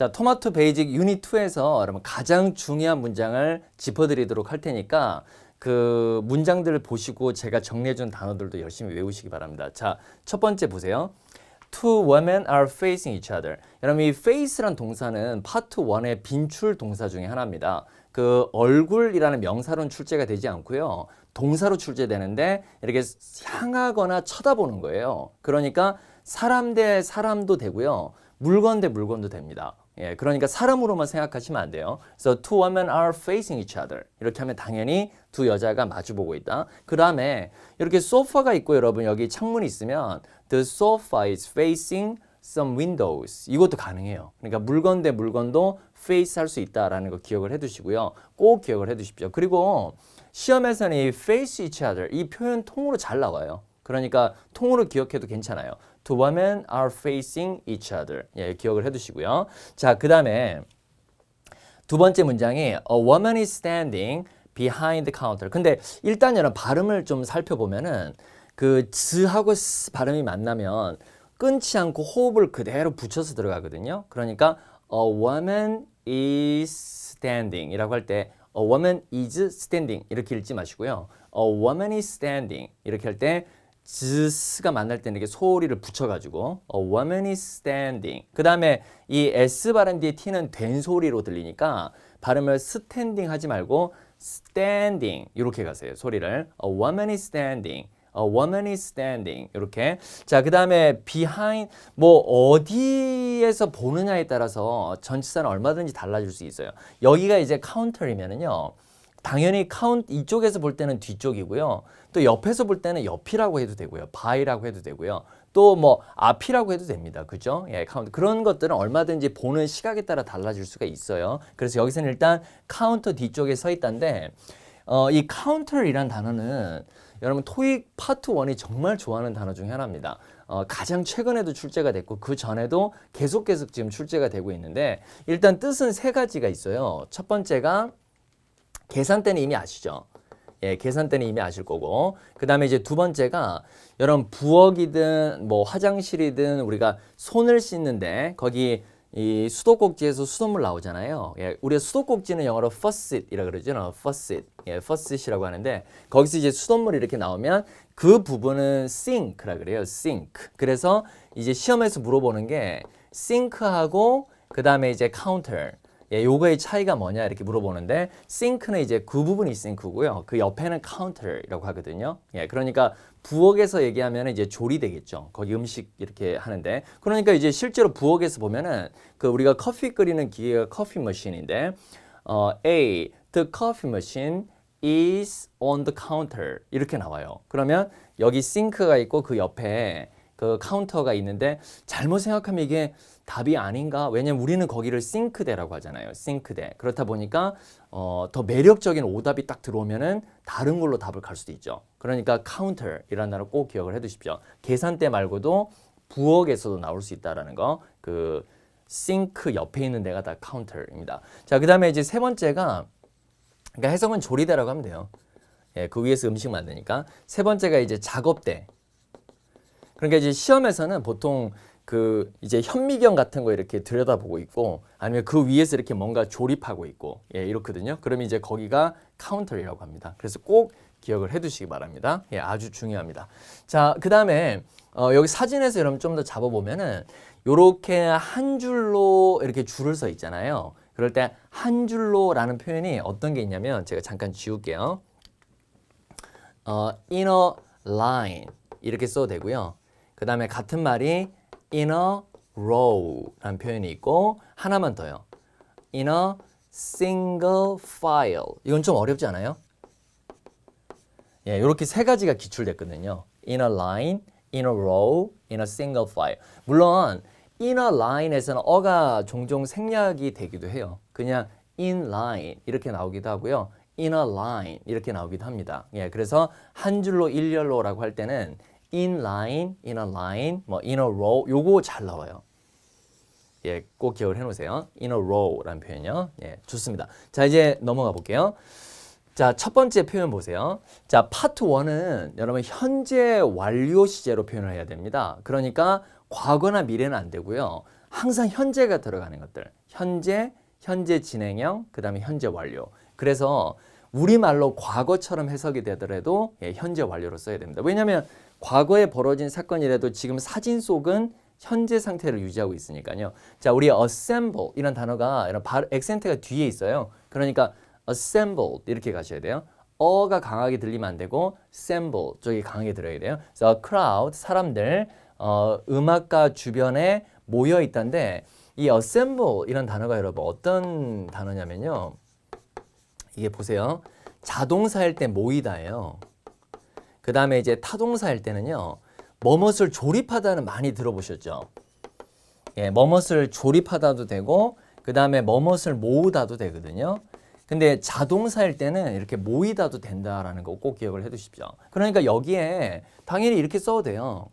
자, 토마토 베이직 유닛 2에서 여러분 가장 중요한 문장을 짚어드리도록 할 테니까 그 문장들을 보시고 제가 정리해준 단어들도 열심히 외우시기 바랍니다. 자, 첫 번째 보세요. Two women are facing each other. 여러분 이 face란 동사는 파트 1의 빈출 동사 중에 하나입니다. 그 얼굴이라는 명사로는 출제가 되지 않고요. 동사로 출제되는데 이렇게 향하거나 쳐다보는 거예요. 그러니까 사람 대 사람도 되고요. 물건 대 물건도 됩니다. 예, 그러니까 사람으로만 생각하시면 안 돼요. 그래서 two women are facing each other. 이렇게 하면 당연히 두 여자가 마주보고 있다. 그 다음에 이렇게 소파가 있고 여러분 여기 창문이 있으면 the sofa is facing some windows. 이것도 가능해요. 그러니까 물건 대 물건도 face 할 수 있다라는 거 기억을 해두시고요. 꼭 기억을 해두십시오. 그리고 시험에서는 이 face each other 이 표현 통으로 잘 나와요. 그러니까 통으로 기억해도 괜찮아요. Two women are facing each other. 예, 기억을 해두시고요. 자, 그 다음에 두 번째 문장이 A woman is standing behind the counter. 근데 일단 여러분 발음을 좀 살펴보면은 그 즈하고 스 발음이 만나면 끊지 않고 호흡을 그대로 붙여서 들어가거든요. 그러니까 A woman is standing 이라고 할 때 A woman is standing 이렇게 읽지 마시고요. A woman is standing 이렇게 할 때 즈스가 만날 때는 이렇게 소리를 붙여가지고 A woman is standing. 그 다음에 이 S 발음 뒤에 T는 된 소리로 들리니까 발음을 스탠딩 하지 말고 standing 이렇게 가세요. 소리를 A woman is standing. A woman is standing. 이렇게. 자, 그 다음에 behind 뭐 어디에서 보느냐에 따라서 전치사는 얼마든지 달라질 수 있어요. 여기가 이제 counter이면은요. 당연히 카운트 이쪽에서 볼 때는 뒤쪽이고요. 또 옆에서 볼 때는 옆이라고 해도 되고요. by라고 해도 되고요. 또 뭐 앞이라고 해도 됩니다. 그죠? 예, 카운트. 그런 것들은 얼마든지 보는 시각에 따라 달라질 수가 있어요. 그래서 여기서는 일단 카운터 뒤쪽에 서 있다는데 이 counter이란 단어는 여러분 토익 파트 1이 정말 좋아하는 단어 중에 하나입니다. 가장 최근에도 출제가 됐고 그 전에도 계속 지금 출제가 되고 있는데 일단 뜻은 세 가지가 있어요. 첫 번째가 계산대는 이미 아시죠? 예, 계산대는 이미 아실 거고. 그 다음에 이제 두 번째가 여러분 부엌이든 뭐 화장실이든 우리가 손을 씻는데 거기 이 수도꼭지에서 수돗물 나오잖아요. 예, 우리가 수도꼭지는 영어로 faucet이라고 그러죠. faucet. 예, faucet이라고 하는데 거기서 이제 수돗물이 이렇게 나오면 그 부분은 sink라 그래요. sink. 그래서 이제 시험에서 물어보는 게 sink하고 그 다음에 이제 counter. 예, 요거의 차이가 뭐냐 이렇게 물어보는데 sink는 이제 그 부분이 sink고요. 그 옆에는 counter이라고 하거든요. 예, 그러니까 부엌에서 얘기하면 이제 조리 되겠죠. 거기 음식 이렇게 하는데 그러니까 이제 실제로 부엌에서 보면은 그 우리가 커피 끓이는 기계가 커피 머신인데 A, the coffee machine is on the counter 이렇게 나와요. 그러면 여기 sink가 있고 그 옆에 그 카운터가 있는데 잘못 생각하면 이게 답이 아닌가? 왜냐면 우리는 거기를 싱크대라고 하잖아요. 싱크대. 그렇다 보니까 더 매력적인 오답이 딱 들어오면은 다른 걸로 답을 갈 수도 있죠. 그러니까 counter이라는 단어 꼭 기억을 해두십시오. 계산대 말고도 부엌에서도 나올 수 있다라는 거. 그 싱크 옆에 있는 데가 다 counter입니다. 자, 그 다음에 이제 세 번째가 그러니까 해석은 조리대라고 하면 돼요. 예, 그 위에서 음식 만드니까. 세 번째가 이제 작업대. 그러니까 이제 시험에서는 보통 그 이제 현미경 같은 거 이렇게 들여다보고 있고 아니면 그 위에서 이렇게 뭔가 조립하고 있고 예, 이렇거든요. 그러면 이제 거기가 카운터이라고 합니다. 그래서 꼭 기억을 해두시기 바랍니다. 예, 아주 중요합니다. 자, 그 다음에 여기 사진에서 여러분 좀 더 잡아보면은 요렇게 한 줄로 이렇게 줄을 서 있잖아요. 그럴 때 한 줄로라는 표현이 어떤 게 있냐면 제가 잠깐 지울게요. in a line 이렇게 써도 되고요. 그 다음에 같은 말이 in a row라는 표현이 있고 하나만 더요. in a single file. 이건 좀 어렵지 않아요? 예, 이렇게 세 가지가 기출됐거든요. in a line, in a row, in a single file. 물론 in a line에서는 어가 종종 생략이 되기도 해요. 그냥 in line 이렇게 나오기도 하고요. in a line 이렇게 나오기도 합니다. 예, 그래서 한 줄로 일렬로라고 할 때는 in line, in a line, 뭐 in a row 요거 잘 나와요. 예, 꼭 기억을 해놓으세요. in a row라는 표현이요. 예, 좋습니다. 자, 이제 넘어가 볼게요. 자, 첫 번째 표현 보세요. 자, 파트 1은 여러분 현재 완료 시제로 표현을 해야 됩니다. 그러니까 과거나 미래는 안 되고요. 항상 현재가 들어가는 것들. 현재, 현재 진행형, 그 다음에 현재 완료. 그래서 우리말로 과거처럼 해석이 되더라도 예, 현재 완료로 써야 됩니다. 왜냐하면 과거에 벌어진 사건이라도 지금 사진 속은 현재 상태를 유지하고 있으니까요. 자, 우리 assemble 이런 단어가 이런 액센트가 뒤에 있어요. 그러니까 assembled 이렇게 가셔야 돼요. 어가 강하게 들리면 안 되고 assemble 쪽이 강하게 들어야 돼요. 그래서 a crowd 사람들 음악가 주변에 모여 있던데 이 assemble 이런 단어가 여러분 어떤 단어냐면요. 이게 보세요. 자동사일 때 모이다예요. 그 다음에 이제 타동사일 때는요. 뭐뭇을 조립하다는 많이 들어보셨죠? 예, 뭐뭇을 조립하다도 되고 그 다음에 뭐뭇을 모으다도 되거든요. 근데 자동사일 때는 이렇게 모이다도 된다라는 거 꼭 기억을 해 두십시오. 그러니까 여기에 당연히 이렇게 써도 돼요.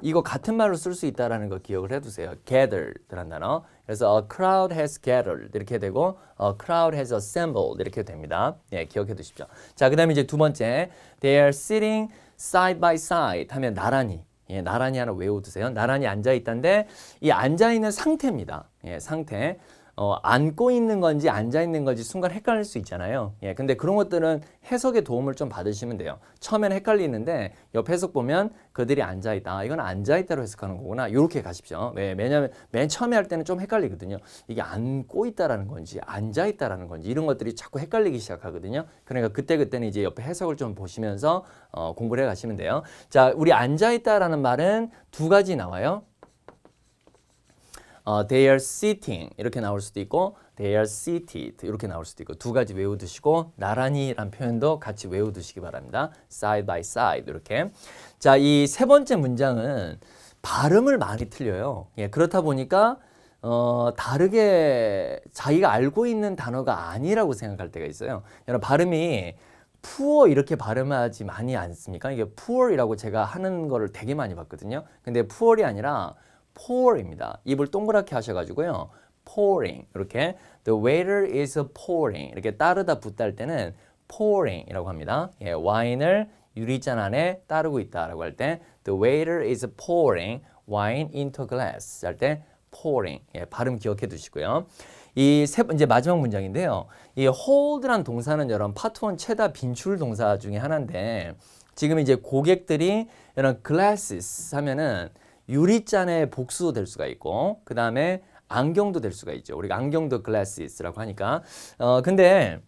이거 같은 말로 쓸 수 있다라는 거 기억을 해 두세요. gathered라는 단어. 그래서 a crowd has gathered 이렇게 되고 a crowd has assembled 이렇게 됩니다. 예, 기억해 두십시오. 자, 그다음에 이제 두 번째 they are sitting side by side 하면 나란히. 예, 나란히 하나 외워두세요. 나란히 앉아 있다는데 이 앉아 있는 상태입니다. 예, 상태. 앉고 있는 건지 앉아 있는 건지 순간 헷갈릴 수 있잖아요. 예, 근데 그런 것들은 해석의 도움을 좀 받으시면 돼요. 처음에는 헷갈리는데 옆 해석 보면 그들이 앉아 있다. 이건 앉아 있다로 해석하는 거구나. 이렇게 가십시오. 네, 왜냐하면 맨 처음에 할 때는 좀 헷갈리거든요. 이게 앉고 있다라는 건지 앉아 있다라는 건지 이런 것들이 자꾸 헷갈리기 시작하거든요. 그러니까 그때는 이제 옆에 해석을 좀 보시면서 공부를 해 가시면 돼요. 자, 우리 앉아 있다라는 말은 두 가지 나와요. they are sitting 이렇게 나올 수도 있고 they are seated 이렇게 나올 수도 있고 두 가지 외워두시고 나란히란 표현도 같이 외워두시기 바랍니다. side by side 이렇게. 자, 이 세 번째 문장은 발음을 많이 틀려요. 예, 그렇다 보니까 다르게 자기가 알고 있는 단어가 아니라고 생각할 때가 있어요. 여러분 발음이 poor 이렇게 발음하지 많이 않습니까? 이게 poor이라고 제가 하는 거를 되게 많이 봤거든요. 근데 poor이 아니라 pour입니다. 입을 동그랗게 하셔가지고요. pouring 이렇게 the waiter is pouring 이렇게 따르다 붓다 할 때는 pouring이라고 합니다. 예, 와인을 유리잔 안에 따르고 있다라고 할 때 the waiter is pouring wine into glass 할 때 pouring 예, 발음 기억해 두시고요. 이제 마지막 문장인데요. 이 hold란 동사는 여러분 파트 1 최다 빈출 동사 중에 하나인데 지금 이제 고객들이 이런 glasses 하면은 유리잔의 복수도 될 수가 있고 그 다음에 안경도 될 수가 있죠. 우리가 안경도 glasses라고 하니까 근데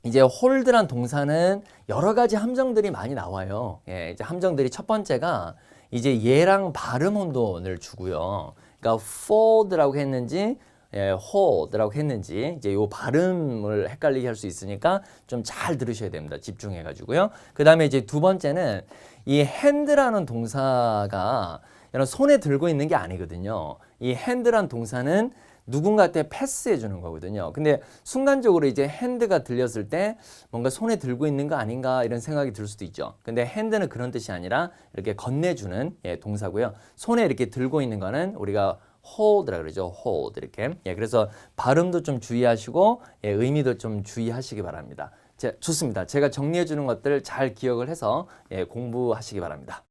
이제 hold란 동사는 여러 가지 함정들이 많이 나와요. 예, 이제 함정들이 첫 번째가 이제 얘랑 발음 혼돈을 주고요. 그러니까 fold라고 했는지 예, hold라고 했는지 이제 요 발음을 헷갈리게 할 수 있으니까 좀 잘 들으셔야 됩니다. 집중해 가지고요. 그다음에 이제 두 번째는 이 hand라는 동사가 여러분 손에 들고 있는 게 아니거든요. 이 hand란 동사는 누군가한테 패스해 주는 거거든요. 근데 순간적으로 이제 hand가 들렸을 때 뭔가 손에 들고 있는 거 아닌가 이런 생각이 들 수도 있죠. 근데 hand는 그런 뜻이 아니라 이렇게 건네주는 예, 동사고요. 손에 이렇게 들고 있는 거는 우리가 hold라 그러죠. hold 이렇게. 예, 그래서 발음도 좀 주의하시고 예, 의미도 좀 주의하시기 바랍니다. 좋습니다. 제가 정리해 주는 것들 잘 기억을 해서 예, 공부하시기 바랍니다.